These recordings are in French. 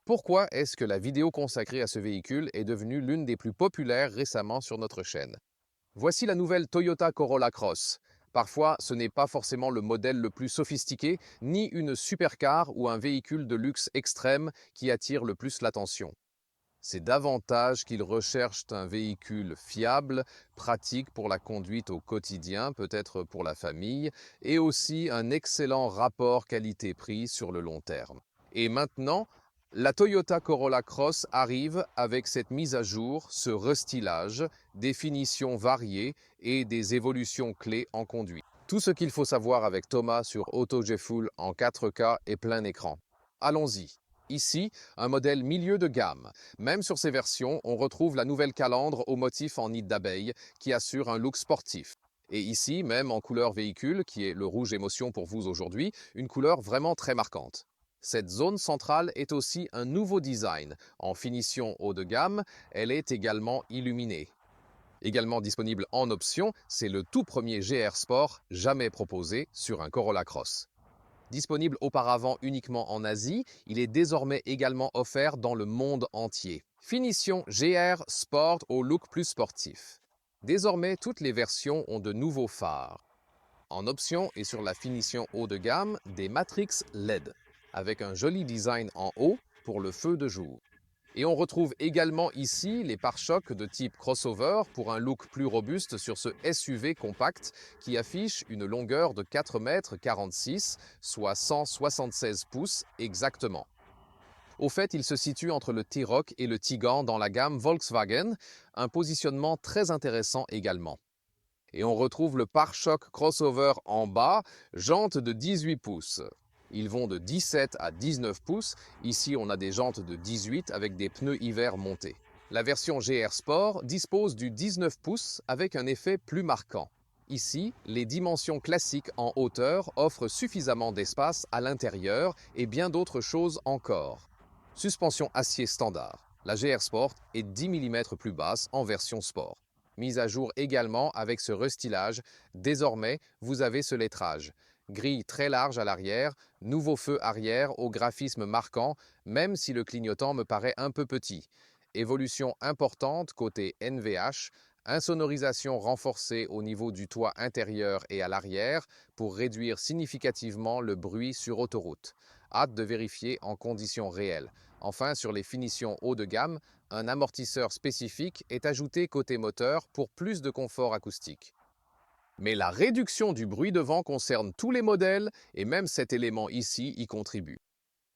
Pourquoi est-ce que la vidéo consacrée à ce véhicule est devenue l'une des plus populaires récemment sur notre chaîne? Voici la nouvelle Toyota Corolla Cross. Parfois, ce n'est pas forcément le modèle le plus sophistiqué, ni une supercar ou un véhicule de luxe extrême qui attire le plus l'attention. C'est davantage qu'ils recherchent un véhicule fiable, pratique pour la conduite au quotidien, peut-être pour la famille, et aussi un excellent rapport qualité-prix sur le long terme. Et maintenant, la Toyota Corolla Cross arrive avec cette mise à jour, ce restylage, des finitions variées et des évolutions clés en conduite. Tout ce qu'il faut savoir avec Thomas sur AutoGFull en 4K et plein écran. Allons-y. Ici, un modèle milieu de gamme. Même sur ces versions, on retrouve la nouvelle calandre au motif en nid d'abeille qui assure un look sportif. Et ici, même en couleur véhicule, qui est le rouge émotion pour vous aujourd'hui, une couleur vraiment très marquante. Cette zone centrale est aussi un nouveau design. En finition haut de gamme, elle est également illuminée. Également disponible en option, c'est le tout premier GR Sport jamais proposé sur un Corolla Cross. Disponible auparavant uniquement en Asie, il est désormais également offert dans le monde entier. Finition GR Sport au look plus sportif. Désormais, toutes les versions ont de nouveaux phares. En option et sur la finition haut de gamme, des matrix LED, avec un joli design en haut pour le feu de jour. Et on retrouve également ici les pare-chocs de type crossover pour un look plus robuste sur ce SUV compact qui affiche une longueur de 4,46 m, soit 176 pouces exactement. Au fait, il se situe entre le T-Roc et le Tiguan dans la gamme Volkswagen, un positionnement très intéressant également. Et on retrouve le pare-choc crossover en bas, jantes de 18 pouces. Ils vont de 17 à 19 pouces. Ici, on a des jantes de 18 avec des pneus hiver montés. La version GR Sport dispose du 19 pouces avec un effet plus marquant. Ici, les dimensions classiques en hauteur offrent suffisamment d'espace à l'intérieur et bien d'autres choses encore. Suspension acier standard. La GR Sport est 10 mm plus basse en version Sport. Mise à jour également avec ce restylage. Désormais, vous avez ce lettrage. Grille très large à l'arrière, nouveau feu arrière au graphisme marquant, même si le clignotant me paraît un peu petit. Évolution importante côté NVH, insonorisation renforcée au niveau du toit intérieur et à l'arrière pour réduire significativement le bruit sur autoroute. Hâte de vérifier en conditions réelles. Enfin, sur les finitions haut de gamme, un amortisseur spécifique est ajouté côté moteur pour plus de confort acoustique. Mais la réduction du bruit de vent concerne tous les modèles et même cet élément ici y contribue.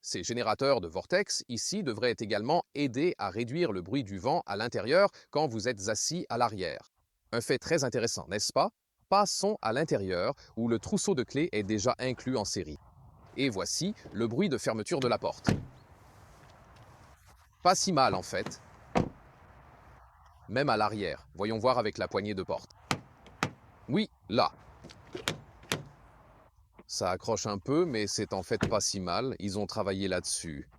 Ces générateurs de vortex ici devraient également aider à réduire le bruit du vent à l'intérieur quand vous êtes assis à l'arrière. Un fait très intéressant, n'est-ce pas? Passons à l'intérieur où le trousseau de clés est déjà inclus en série. Et voici le bruit de fermeture de la porte. Pas si mal en fait, même à l'arrière. Voyons voir avec la poignée de porte. Oui, là. Ça accroche un peu, mais c'est en fait pas si mal. Ils ont travaillé là-dessus.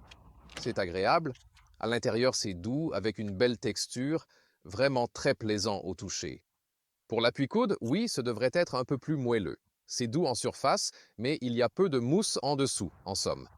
C'est agréable. À l'intérieur, c'est doux, avec une belle texture, vraiment très plaisant au toucher. Pour l'appui-coude, oui, ce devrait être un peu plus moelleux. C'est doux en surface, mais il y a peu de mousse en dessous, en somme.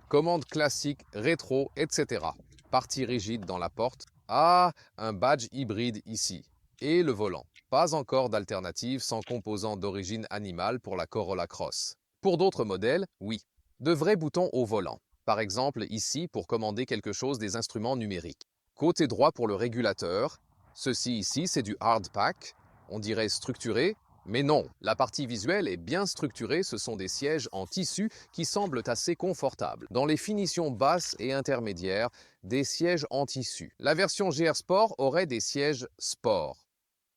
Commande classique, rétro, etc. Partie rigide dans la porte. Ah, un badge hybride ici. Et le volant. Pas encore d'alternative sans composant d'origine animale pour la Corolla Cross. Pour d'autres modèles, oui. De vrais boutons au volant. Par exemple, ici, pour commander quelque chose des instruments numériques. Côté droit pour le régulateur. Ceci ici, c'est du hard pack. On dirait structuré, mais non, la partie visuelle est bien structurée, ce sont des sièges en tissu qui semblent assez confortables. Dans les finitions basses et intermédiaires, des sièges en tissu. La version GR Sport aurait des sièges sport,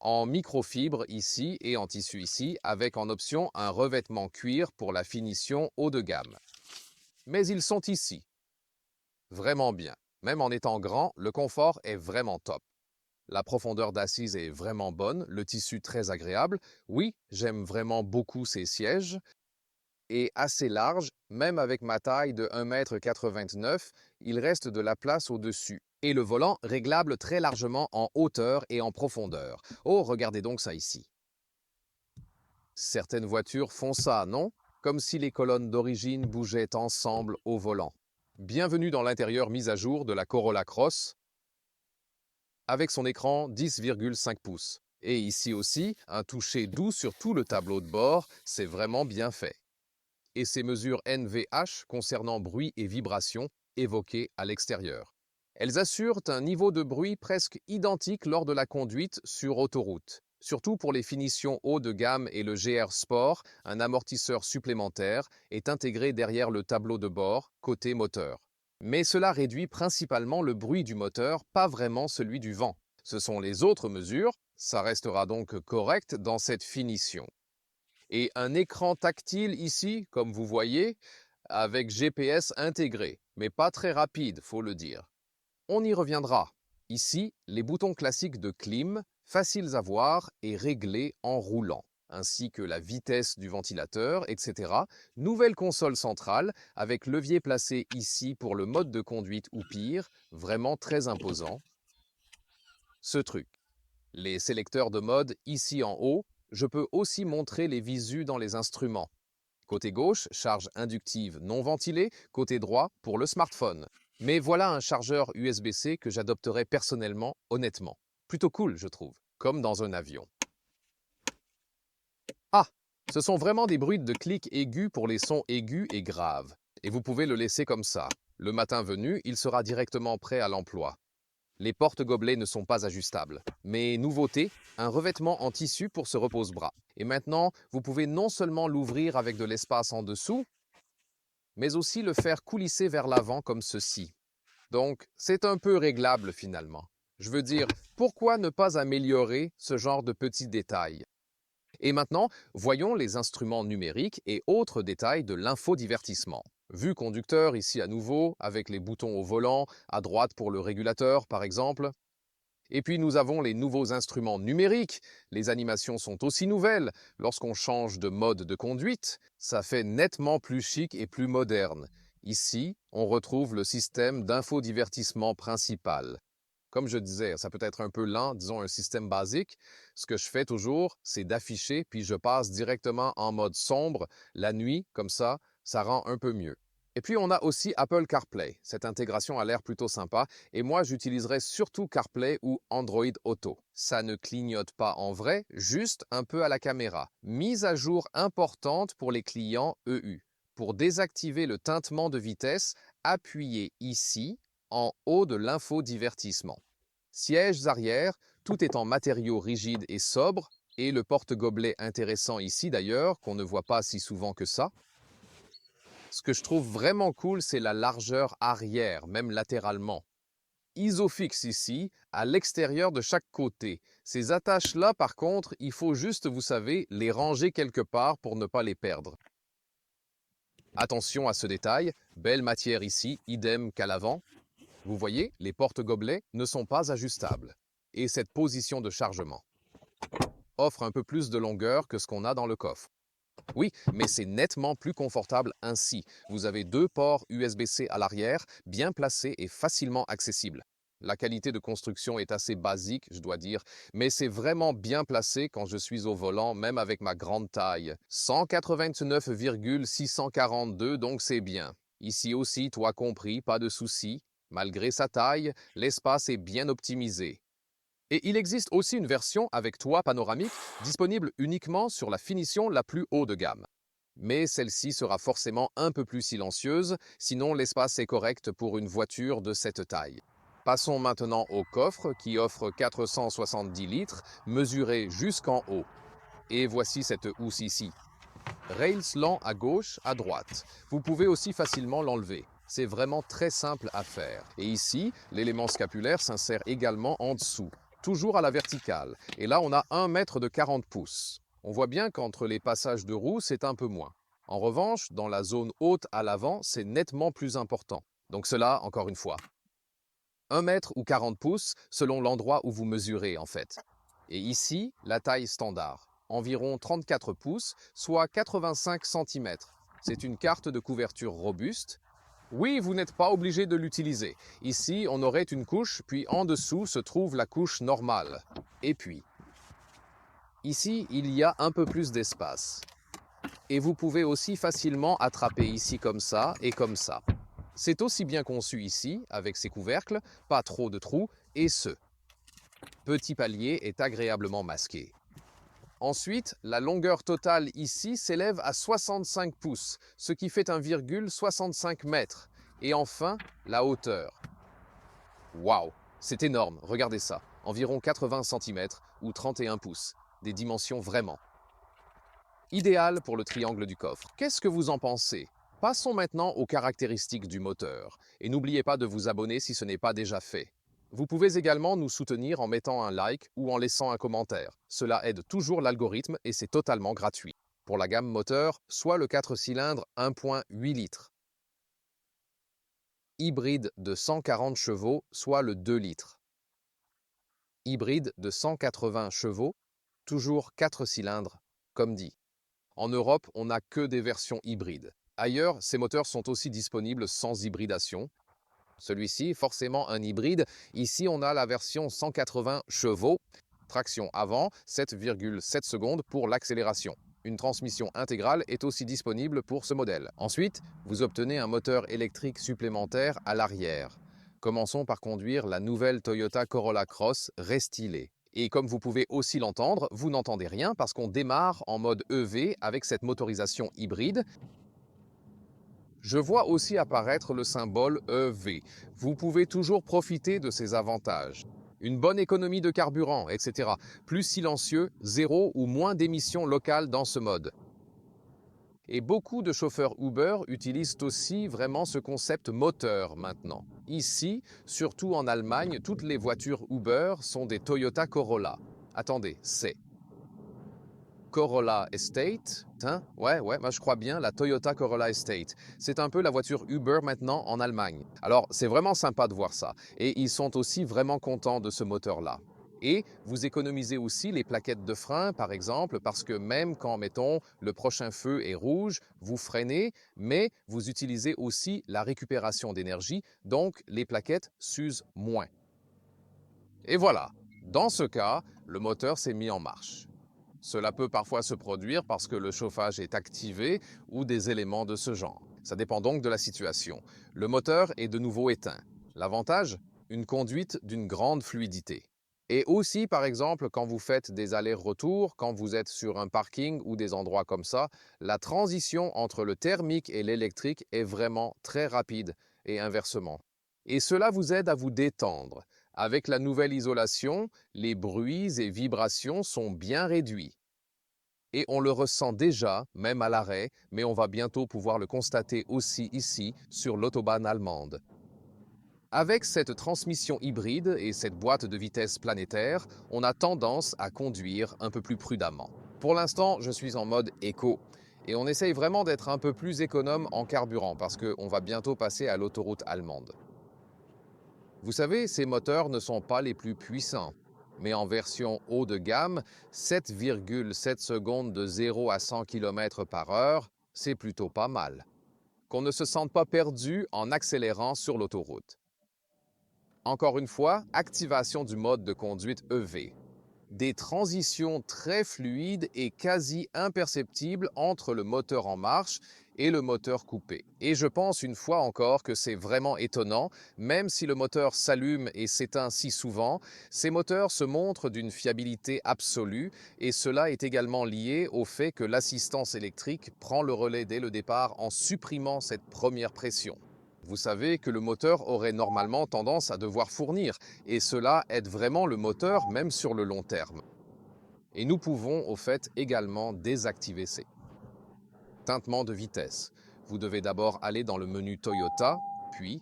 en microfibre ici et en tissu ici, avec en option un revêtement cuir pour la finition haut de gamme. Mais ils sont ici. Vraiment bien. Même en étant grand, le confort est vraiment top. La profondeur d'assise est vraiment bonne, le tissu très agréable. Oui, j'aime vraiment beaucoup ces sièges. Et assez large, même avec ma taille de 1,89 m, il reste de la place au-dessus. Et le volant réglable très largement en hauteur et en profondeur. Oh, regardez donc ça ici. Certaines voitures font ça, non? Comme si les colonnes d'origine bougeaient ensemble au volant. Bienvenue dans l'intérieur mise à jour de la Corolla Cross avec son écran 10,5 pouces. Et ici aussi, un toucher doux sur tout le tableau de bord, c'est vraiment bien fait. Et ces mesures NVH concernant bruit et vibration évoquées à l'extérieur. Elles assurent un niveau de bruit presque identique lors de la conduite sur autoroute. Surtout pour les finitions haut de gamme et le GR Sport, un amortisseur supplémentaire est intégré derrière le tableau de bord, côté moteur. Mais cela réduit principalement le bruit du moteur, pas vraiment celui du vent. Ce sont les autres mesures, ça restera donc correct dans cette finition. Et un écran tactile ici, comme vous voyez, avec GPS intégré, mais pas très rapide, faut le dire. On y reviendra. Ici, les boutons classiques de clim, faciles à voir et réglés en roulant, ainsi que la vitesse du ventilateur, etc. Nouvelle console centrale, avec levier placé ici pour le mode de conduite ou pire, vraiment très imposant. Ce truc. Les sélecteurs de mode ici en haut, je peux aussi montrer les visus dans les instruments. Côté gauche, charge inductive non ventilée, côté droit pour le smartphone. Mais voilà un chargeur USB-C que j'adopterais personnellement, honnêtement. Plutôt cool, je trouve, comme dans un avion. Ah, ce sont vraiment des bruits de clics aigus pour les sons aigus et graves. Et vous pouvez le laisser comme ça. Le matin venu, il sera directement prêt à l'emploi. Les porte-gobelets ne sont pas ajustables. Mais nouveauté, un revêtement en tissu pour ce repose-bras. Et maintenant, vous pouvez non seulement l'ouvrir avec de l'espace en dessous, mais aussi le faire coulisser vers l'avant comme ceci. Donc, c'est un peu réglable finalement. Je veux dire, pourquoi ne pas améliorer ce genre de petits détails? Et maintenant, voyons les instruments numériques et autres détails de l'infodivertissement. Vue conducteur ici à nouveau, avec les boutons au volant, à droite pour le régulateur par exemple. Et puis nous avons les nouveaux instruments numériques. Les animations sont aussi nouvelles. Lorsqu'on change de mode de conduite, ça fait nettement plus chic et plus moderne. Ici, on retrouve le système d'infodivertissement principal. Comme je disais, ça peut être un peu lent, disons un système basique. Ce que je fais toujours, c'est d'afficher, puis je passe directement en mode sombre la nuit, comme ça rend un peu mieux. Et puis on a aussi Apple CarPlay. Cette intégration a l'air plutôt sympa et moi j'utiliserai surtout CarPlay ou Android Auto. Ça ne clignote pas en vrai, juste un peu à la caméra. Mise à jour importante pour les clients EU. Pour désactiver le tintement de vitesse, appuyez ici en haut de l'infodivertissement. Sièges arrière, tout est en matériaux rigides et sobres et le porte-gobelet intéressant ici d'ailleurs, qu'on ne voit pas si souvent que ça. Ce que je trouve vraiment cool, c'est la largeur arrière, même latéralement. Isofix ici, à l'extérieur de chaque côté. Ces attaches-là, par contre, il faut juste, vous savez, les ranger quelque part pour ne pas les perdre. Attention à ce détail, belle matière ici, idem qu'à l'avant. Vous voyez, les porte-gobelets ne sont pas ajustables. Et cette position de chargement offre un peu plus de longueur que ce qu'on a dans le coffre. Oui, mais c'est nettement plus confortable ainsi. Vous avez deux ports USB-C à l'arrière, bien placés et facilement accessibles. La qualité de construction est assez basique, je dois dire, mais c'est vraiment bien placé quand je suis au volant, même avec ma grande taille. 189,642, donc c'est bien. Ici aussi, toi compris, pas de souci. Malgré sa taille, l'espace est bien optimisé. Et il existe aussi une version avec toit panoramique disponible uniquement sur la finition la plus haut de gamme. Mais celle-ci sera forcément un peu plus silencieuse, sinon l'espace est correct pour une voiture de cette taille. Passons maintenant au coffre qui offre 470 litres, mesuré jusqu'en haut. Et voici cette housse ici. Rails lent à gauche, à droite. Vous pouvez aussi facilement l'enlever. C'est vraiment très simple à faire. Et ici, l'élément scapulaire s'insère également en dessous, toujours à la verticale. Et là, on a 1 mètre de 40 pouces. On voit bien qu'entre les passages de roues, c'est un peu moins. En revanche, dans la zone haute à l'avant, c'est nettement plus important. Donc cela, encore une fois, 1 mètre ou 40 pouces selon l'endroit où vous mesurez en fait. Et ici, la taille standard, environ 34 pouces, soit 85 cm. C'est une carte de couverture robuste. Oui, vous n'êtes pas obligé de l'utiliser. Ici, on aurait une couche, puis en dessous se trouve la couche normale. Et puis, ici, il y a un peu plus d'espace. Et vous pouvez aussi facilement attraper ici comme ça et comme ça. C'est aussi bien conçu ici, avec ses couvercles, pas trop de trous, et ce petit palier est agréablement masqué. Ensuite, la longueur totale ici s'élève à 65 pouces, ce qui fait 1,65 mètres. Et enfin, la hauteur. Waouh, c'est énorme, regardez ça, environ 80 cm ou 31 pouces, des dimensions vraiment idéales pour le triangle du coffre. Qu'est-ce que vous en pensez? Passons maintenant aux caractéristiques du moteur, et n'oubliez pas de vous abonner si ce n'est pas déjà fait. Vous pouvez également nous soutenir en mettant un like ou en laissant un commentaire. Cela aide toujours l'algorithme et c'est totalement gratuit. Pour la gamme moteur, soit le 4 cylindres 1,8 litres, hybride de 140 chevaux, soit le 2 litres, hybride de 180 chevaux, toujours 4 cylindres, comme dit. En Europe, on n'a que des versions hybrides. Ailleurs, ces moteurs sont aussi disponibles sans hybridation. Celui-ci, forcément un hybride. Ici, on a la version 180 chevaux, traction avant, 7,7 secondes pour l'accélération. Une transmission intégrale est aussi disponible pour ce modèle. Ensuite, vous obtenez un moteur électrique supplémentaire à l'arrière. Commençons par conduire la nouvelle Toyota Corolla Cross restylée. Et comme vous pouvez aussi l'entendre, vous n'entendez rien parce qu'on démarre en mode EV avec cette motorisation hybride. Je vois aussi apparaître le symbole EV. Vous pouvez toujours profiter de ces avantages. Une bonne économie de carburant, etc. Plus silencieux, zéro ou moins d'émissions locales dans ce mode. Et beaucoup de chauffeurs Uber utilisent aussi vraiment ce concept moteur maintenant. Ici, surtout en Allemagne, toutes les voitures Uber sont des Toyota Corolla. Attendez, c'est Corolla Estate, hein? Ouais, moi je crois bien, la Toyota Corolla Estate. C'est un peu la voiture Uber maintenant en Allemagne. Alors, c'est vraiment sympa de voir ça. Et ils sont aussi vraiment contents de ce moteur-là. Et vous économisez aussi les plaquettes de frein, par exemple, parce que même quand, mettons, le prochain feu est rouge, vous freinez, mais vous utilisez aussi la récupération d'énergie, donc les plaquettes s'usent moins. Et voilà, dans ce cas, le moteur s'est mis en marche. Cela peut parfois se produire parce que le chauffage est activé ou des éléments de ce genre. Ça dépend donc de la situation. Le moteur est de nouveau éteint. L'avantage? Une conduite d'une grande fluidité. Et aussi, par exemple, quand vous faites des allers-retours, quand vous êtes sur un parking ou des endroits comme ça, la transition entre le thermique et l'électrique est vraiment très rapide et inversement. Et cela vous aide à vous détendre. Avec la nouvelle isolation, les bruits et vibrations sont bien réduits. Et on le ressent déjà, même à l'arrêt, mais on va bientôt pouvoir le constater aussi ici, sur l'autobahn allemande. Avec cette transmission hybride et cette boîte de vitesse planétaire, on a tendance à conduire un peu plus prudemment. Pour l'instant, je suis en mode éco. Et on essaye vraiment d'être un peu plus économe en carburant parce qu'on va bientôt passer à l'autoroute allemande. Vous savez, ces moteurs ne sont pas les plus puissants, mais en version haut de gamme, 7,7 secondes de 0 à 100 km/h, c'est plutôt pas mal. Qu'on ne se sente pas perdu en accélérant sur l'autoroute. Encore une fois, activation du mode de conduite EV. Des transitions très fluides et quasi imperceptibles entre le moteur en marche et le moteur coupé. Et je pense une fois encore que c'est vraiment étonnant, même si le moteur s'allume et s'éteint si souvent, ces moteurs se montrent d'une fiabilité absolue et cela est également lié au fait que l'assistance électrique prend le relais dès le départ en supprimant cette première pression. Vous savez que le moteur aurait normalement tendance à devoir fournir, et cela aide vraiment le moteur même sur le long terme. Et nous pouvons au fait également désactiver ces tintements de vitesse. Vous devez d'abord aller dans le menu Toyota, puis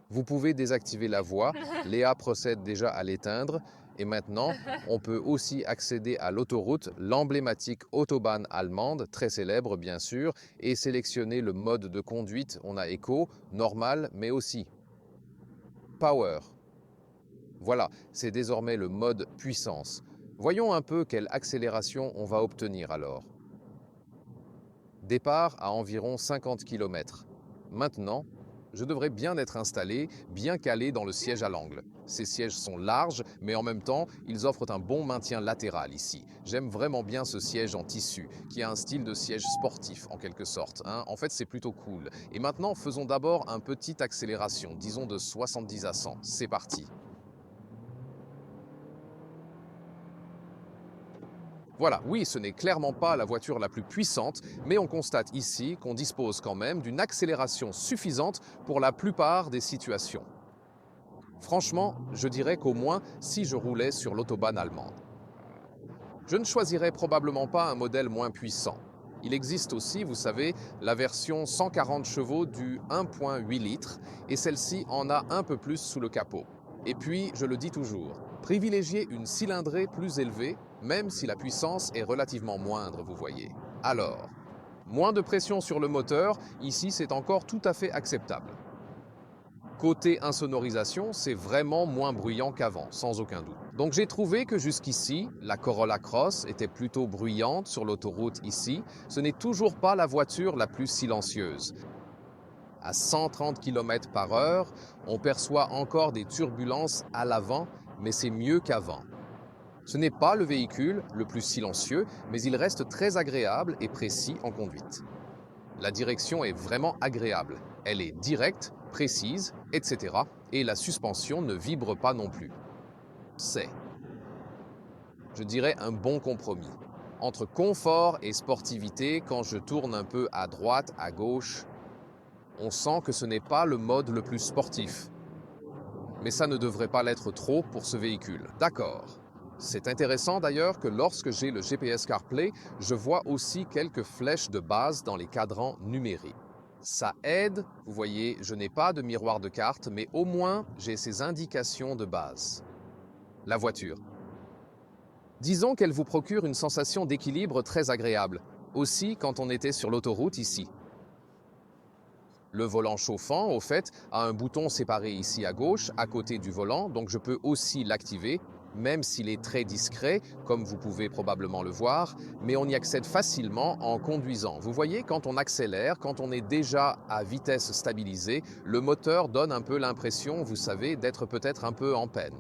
vous pouvez désactiver la voix, Léa procède déjà à l'éteindre, et maintenant on peut aussi accéder à l'autoroute, l'emblématique Autobahn allemande, très célèbre bien sûr, et sélectionner le mode de conduite, on a Eco, normal mais aussi Power. Voilà, c'est désormais le mode puissance. Voyons un peu quelle accélération on va obtenir alors. Départ à environ 50 km. Maintenant, je devrais bien être installé, bien calé dans le siège à l'angle. Ces sièges sont larges, mais en même temps, ils offrent un bon maintien latéral ici. J'aime vraiment bien ce siège en tissu, qui a un style de siège sportif en quelque sorte, hein. En fait, c'est plutôt cool. Et maintenant, faisons d'abord une petite accélération, disons de 70 à 100. C'est parti. Voilà, oui, ce n'est clairement pas la voiture la plus puissante, mais on constate ici qu'on dispose quand même d'une accélération suffisante pour la plupart des situations. Franchement, je dirais qu'au moins si je roulais sur l'autobahn allemande. Je ne choisirais probablement pas un modèle moins puissant. Il existe aussi, vous savez, la version 140 chevaux du 1,8 litres, et celle-ci en a un peu plus sous le capot. Et puis, je le dis toujours, privilégiez une cylindrée plus élevée, même si la puissance est relativement moindre, vous voyez. Alors, moins de pression sur le moteur, ici c'est encore tout à fait acceptable. Côté insonorisation, c'est vraiment moins bruyant qu'avant, sans aucun doute. Donc j'ai trouvé que jusqu'ici, la Corolla Cross était plutôt bruyante sur l'autoroute ici. Ce n'est toujours pas la voiture la plus silencieuse. À 130 km par heure, on perçoit encore des turbulences à l'avant, mais c'est mieux qu'avant. Ce n'est pas le véhicule le plus silencieux, mais il reste très agréable et précis en conduite. La direction est vraiment agréable. Elle est directe, précise, etc. Et la suspension ne vibre pas non plus. C'est, je dirais, un bon compromis. Entre confort et sportivité, quand je tourne un peu à droite, à gauche, on sent que ce n'est pas le mode le plus sportif. Mais ça ne devrait pas l'être trop pour ce véhicule. D'accord. C'est intéressant d'ailleurs que lorsque j'ai le GPS CarPlay, je vois aussi quelques flèches de base dans les cadrans numériques. Ça aide, vous voyez, je n'ai pas de miroir de carte, mais au moins j'ai ces indications de base. La voiture. Disons qu'elle vous procure une sensation d'équilibre très agréable, aussi quand on était sur l'autoroute ici. Le volant chauffant, au fait, a un bouton séparé ici à gauche, à côté du volant, donc je peux aussi l'activer, même s'il est très discret, comme vous pouvez probablement le voir, mais on y accède facilement en conduisant. Vous voyez, quand on accélère, quand on est déjà à vitesse stabilisée, le moteur donne un peu l'impression, vous savez, d'être peut-être un peu en peine.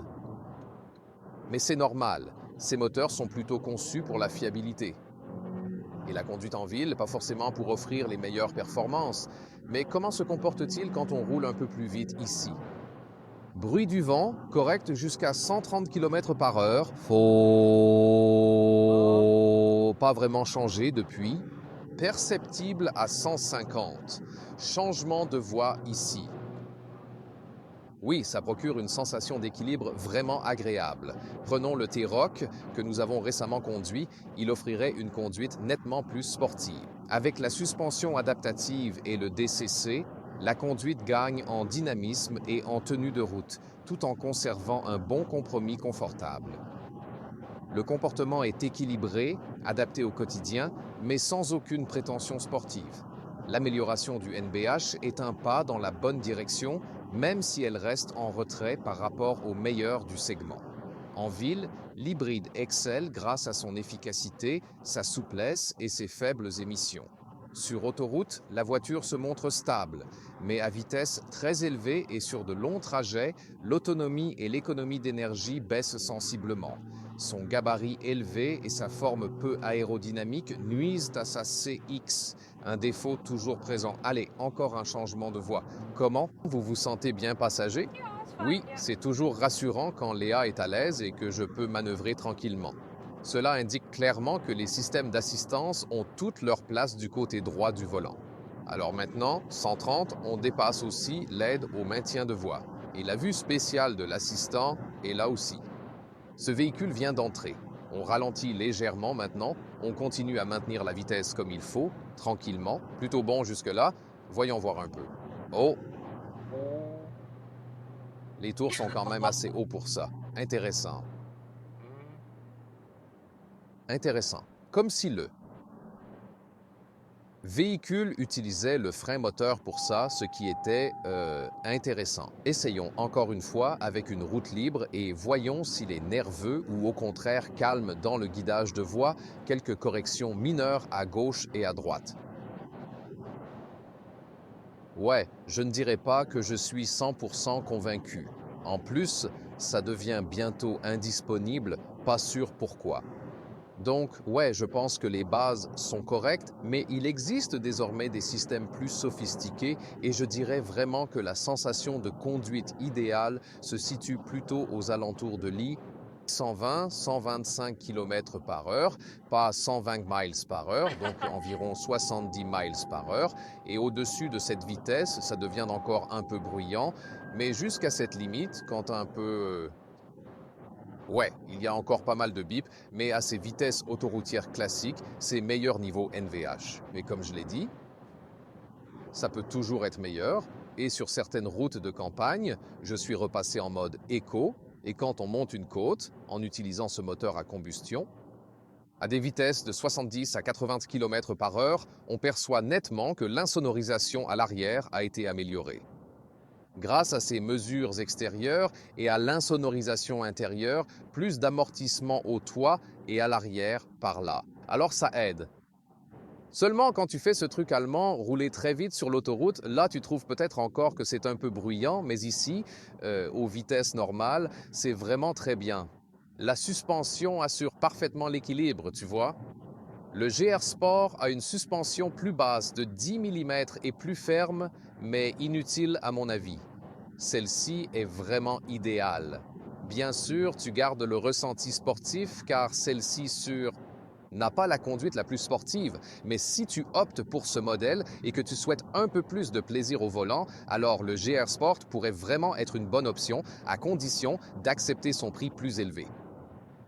Mais c'est normal, ces moteurs sont plutôt conçus pour la fiabilité. Et la conduite en ville, pas forcément pour offrir les meilleures performances, mais comment se comporte-t-il quand on roule un peu plus vite ici? Bruit du vent, correct jusqu'à 130 km par heure. Faut pas vraiment changer depuis. Perceptible à 150. Changement de voie ici. Oui, ça procure une sensation d'équilibre vraiment agréable. Prenons le T-Roc que nous avons récemment conduit, il offrirait une conduite nettement plus sportive. Avec la suspension adaptative et le DCC, la conduite gagne en dynamisme et en tenue de route, tout en conservant un bon compromis confortable. Le comportement est équilibré, adapté au quotidien, mais sans aucune prétention sportive. L'amélioration du NBH est un pas dans la bonne direction, même si elle reste en retrait par rapport aux meilleurs du segment. En ville, l'hybride excelle grâce à son efficacité, sa souplesse et ses faibles émissions. Sur autoroute, la voiture se montre stable, mais à vitesse très élevée et sur de longs trajets, l'autonomie et l'économie d'énergie baissent sensiblement. Son gabarit élevé et sa forme peu aérodynamique nuisent à sa CX, un défaut toujours présent. Allez, encore un changement de voie. Comment? Vous vous sentez bien passager? Oui, c'est toujours rassurant quand Léa est à l'aise et que je peux manœuvrer tranquillement. Cela indique clairement que les systèmes d'assistance ont toute leur place du côté droit du volant. Alors maintenant, 130, on dépasse aussi l'aide au maintien de voie. Et la vue spéciale de l'assistant est là aussi. Ce véhicule vient d'entrer. On ralentit légèrement maintenant, on continue à maintenir la vitesse comme il faut, tranquillement, plutôt bon jusque-là. Voyons voir un peu. Oh, les tours sont quand même assez hauts pour ça. Intéressant. Intéressant. Comme si le véhicule utilisait le frein moteur pour ça, ce qui était intéressant. Essayons encore une fois avec une route libre et voyons s'il est nerveux ou au contraire calme dans le guidage de voie, quelques corrections mineures à gauche et à droite. Ouais, je ne dirais pas que je suis 100% convaincu. En plus, ça devient bientôt indisponible, pas sûr pourquoi. Donc, ouais, je pense que les bases sont correctes, mais il existe désormais des systèmes plus sophistiqués et je dirais vraiment que la sensation de conduite idéale se situe plutôt aux alentours de 120-125 km par heure, pas 120 miles par heure, donc environ 70 miles par heure. Et au-dessus de cette vitesse, ça devient encore un peu bruyant, mais jusqu'à cette limite, quand un peu ouais, il y a encore pas mal de bips, mais à ces vitesses autoroutières classiques, c'est meilleur niveau NVH. Mais comme je l'ai dit, ça peut toujours être meilleur. Et sur certaines routes de campagne, je suis repassé en mode éco. Et quand on monte une côte, en utilisant ce moteur à combustion, à des vitesses de 70 à 80 km par heure, on perçoit nettement que l'insonorisation à l'arrière a été améliorée. Grâce à ces mesures extérieures et à l'insonorisation intérieure, plus d'amortissement au toit et à l'arrière par là. Alors ça aide. Seulement quand tu fais ce truc allemand, rouler très vite sur l'autoroute, là tu trouves peut-être encore que c'est un peu bruyant, mais ici, aux vitesses normales, c'est vraiment très bien. La suspension assure parfaitement l'équilibre, tu vois. Le GR Sport a une suspension plus basse de 10 mm et plus ferme, mais inutile à mon avis. Celle-ci est vraiment idéale. Bien sûr, tu gardes le ressenti sportif car celle-ci sur n'a pas la conduite la plus sportive, mais si tu optes pour ce modèle et que tu souhaites un peu plus de plaisir au volant, alors le GR Sport pourrait vraiment être une bonne option à condition d'accepter son prix plus élevé.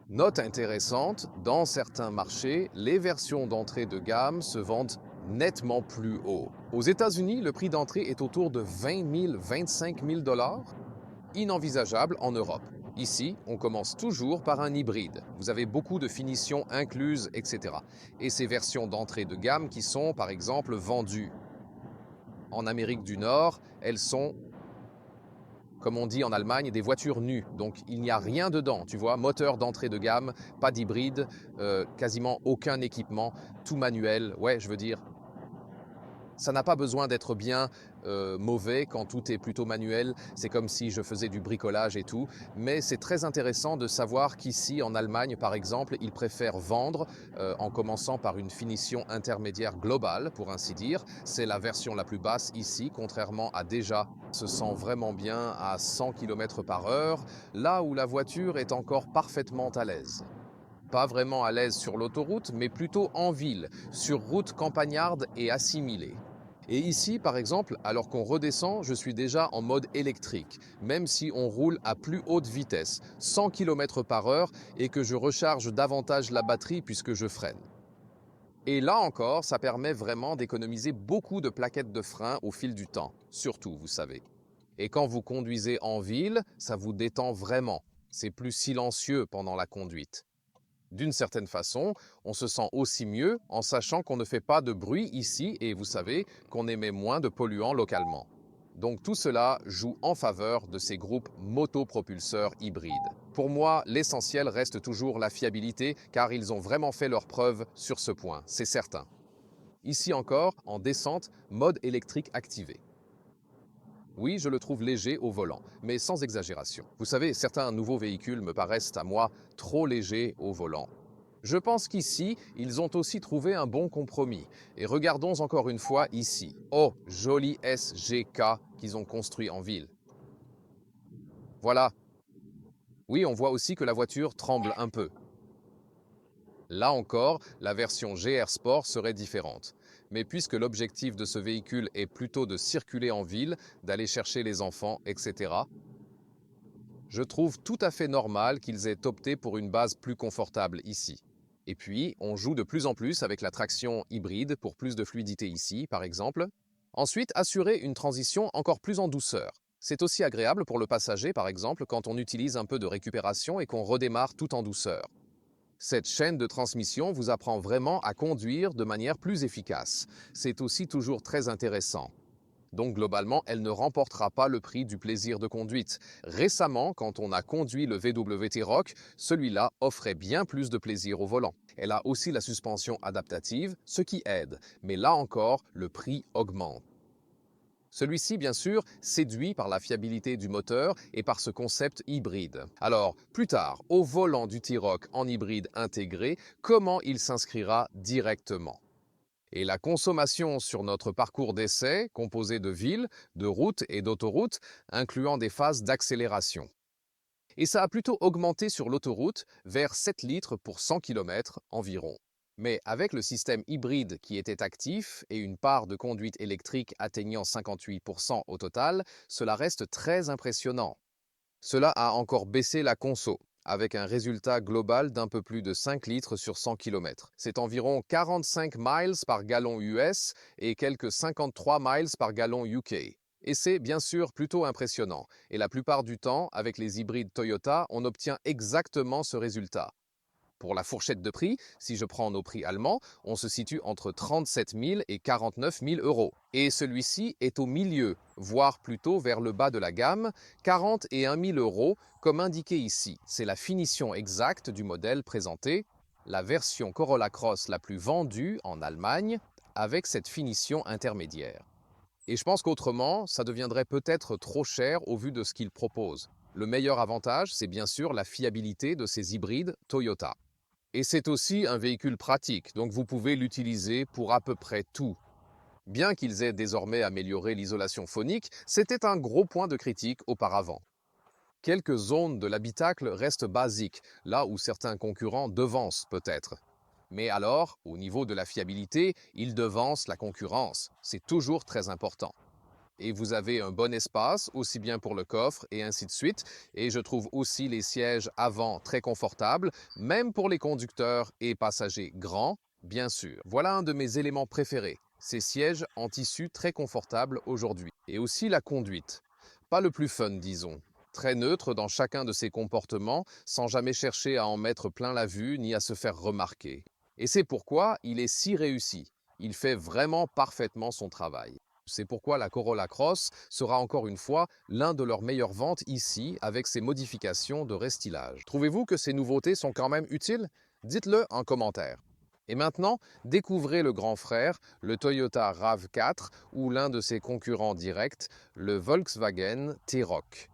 Note intéressante, dans certains marchés, les versions d'entrée de gamme se vendent nettement plus haut. Aux États-Unis, le prix d'entrée est autour de 20 000, 25 000 dollars, inenvisageable en Europe. Ici, on commence toujours par un hybride. Vous avez beaucoup de finitions incluses, etc. Et ces versions d'entrée de gamme qui sont, par exemple, vendues en Amérique du Nord, elles sont, comme on dit en Allemagne, des voitures nues. Donc il n'y a rien dedans, tu vois, moteur d'entrée de gamme, pas d'hybride, quasiment aucun équipement, tout manuel. Ouais, je veux dire, ça n'a pas besoin d'être bien mauvais quand tout est plutôt manuel. C'est comme si je faisais du bricolage et tout. Mais c'est très intéressant de savoir qu'ici, en Allemagne, par exemple, ils préfèrent vendre en commençant par une finition intermédiaire globale, pour ainsi dire. C'est la version la plus basse ici, contrairement à déjà se sent vraiment bien à 100 km par heure, là où la voiture est encore parfaitement à l'aise. Pas vraiment à l'aise sur l'autoroute, mais plutôt en ville, sur route campagnarde et assimilée. Et ici, par exemple, alors qu'on redescend, je suis déjà en mode électrique, même si on roule à plus haute vitesse, 100 km par heure, et que je recharge davantage la batterie puisque je freine. Et là encore, ça permet vraiment d'économiser beaucoup de plaquettes de frein au fil du temps, surtout, vous savez. Et quand vous conduisez en ville, ça vous détend vraiment. C'est plus silencieux pendant la conduite. D'une certaine façon, on se sent aussi mieux en sachant qu'on ne fait pas de bruit ici et vous savez qu'on émet moins de polluants localement. Donc tout cela joue en faveur de ces groupes motopropulseurs hybrides. Pour moi, l'essentiel reste toujours la fiabilité car ils ont vraiment fait leurs preuves sur ce point, c'est certain. Ici encore, en descente, mode électrique activé. Oui, je le trouve léger au volant, mais sans exagération. Vous savez, certains nouveaux véhicules me paraissent à moi trop légers au volant. Je pense qu'ici, ils ont aussi trouvé un bon compromis. Et regardons encore une fois ici. Oh, joli SGK qu'ils ont construit en ville. Voilà. Oui, on voit aussi que la voiture tremble un peu. Là encore, la version GR Sport serait différente. Mais puisque l'objectif de ce véhicule est plutôt de circuler en ville, d'aller chercher les enfants, etc., je trouve tout à fait normal qu'ils aient opté pour une base plus confortable ici. Et puis, on joue de plus en plus avec la traction hybride pour plus de fluidité ici, par exemple. Ensuite, assurer une transition encore plus en douceur. C'est aussi agréable pour le passager, par exemple, quand on utilise un peu de récupération et qu'on redémarre tout en douceur. Cette chaîne de transmission vous apprend vraiment à conduire de manière plus efficace. C'est aussi toujours très intéressant. Donc globalement, elle ne remportera pas le prix du plaisir de conduite. Récemment, quand on a conduit le VW T-Roc, celui-là offrait bien plus de plaisir au volant. Elle a aussi la suspension adaptative, ce qui aide, mais là encore, le prix augmente. Celui-ci, bien sûr, séduit par la fiabilité du moteur et par ce concept hybride. Alors, plus tard, au volant du T-Roc en hybride intégré, comment il s'inscrira directement? Et la consommation sur notre parcours d'essai, composé de villes, de routes et d'autoroutes, incluant des phases d'accélération. Et ça a plutôt augmenté sur l'autoroute vers 7 litres pour 100 km environ. Mais avec le système hybride qui était actif et une part de conduite électrique atteignant 58% au total, cela reste très impressionnant. Cela a encore baissé la conso, avec un résultat global d'un peu plus de 5 litres sur 100 km. C'est environ 45 miles par gallon US et quelques 53 miles par gallon UK. Et c'est bien sûr plutôt impressionnant. Et la plupart du temps, avec les hybrides Toyota, on obtient exactement ce résultat. Pour la fourchette de prix, si je prends nos prix allemands, on se situe entre 37 000 et 49 000 euros. Et celui-ci est au milieu, voire plutôt vers le bas de la gamme, 40 et 1 000 euros, comme indiqué ici. C'est la finition exacte du modèle présenté, la version Corolla Cross la plus vendue en Allemagne, avec cette finition intermédiaire. Et je pense qu'autrement, ça deviendrait peut-être trop cher au vu de ce qu'il propose. Le meilleur avantage, c'est bien sûr la fiabilité de ces hybrides Toyota. Et c'est aussi un véhicule pratique, donc vous pouvez l'utiliser pour à peu près tout. Bien qu'ils aient désormais amélioré l'isolation phonique, c'était un gros point de critique auparavant. Quelques zones de l'habitacle restent basiques, là où certains concurrents devancent peut-être. Mais alors, au niveau de la fiabilité, ils devancent la concurrence. C'est toujours très important. Et vous avez un bon espace, aussi bien pour le coffre et ainsi de suite. Et je trouve aussi les sièges avant très confortables, même pour les conducteurs et passagers grands, bien sûr. Voilà un de mes éléments préférés, ces sièges en tissu très confortables aujourd'hui. Et aussi la conduite. Pas le plus fun, disons. Très neutre dans chacun de ses comportements, sans jamais chercher à en mettre plein la vue ni à se faire remarquer. Et c'est pourquoi il est si réussi. Il fait vraiment parfaitement son travail. C'est pourquoi la Corolla Cross sera encore une fois l'un de leurs meilleures ventes ici avec ses modifications de restylage. Trouvez-vous que ces nouveautés sont quand même utiles? Dites-le en commentaire. Et maintenant, découvrez le grand frère, le Toyota RAV4 ou l'un de ses concurrents directs, le Volkswagen T-Roc.